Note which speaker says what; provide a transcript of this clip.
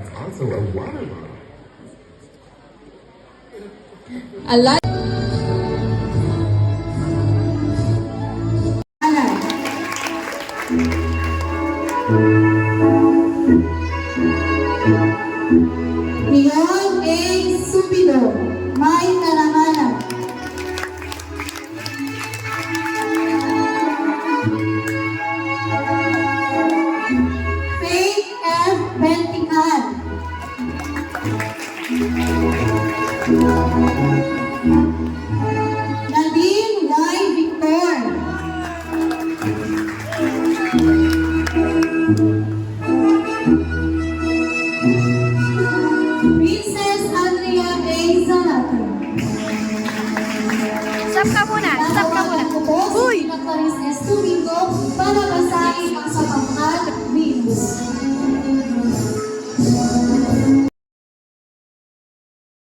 Speaker 1: is also a water model.
Speaker 2: Leon A. Supido, may karangalan. Faith F. Bentican. Nadine Y. Victor. Princess Andrea A. Zalate.
Speaker 3: Stop ka muna. Stop ka muna.
Speaker 2: Ako po si
Speaker 3: Uy!
Speaker 2: Clarice S. Domingo para basahin ang sapangkat Venus.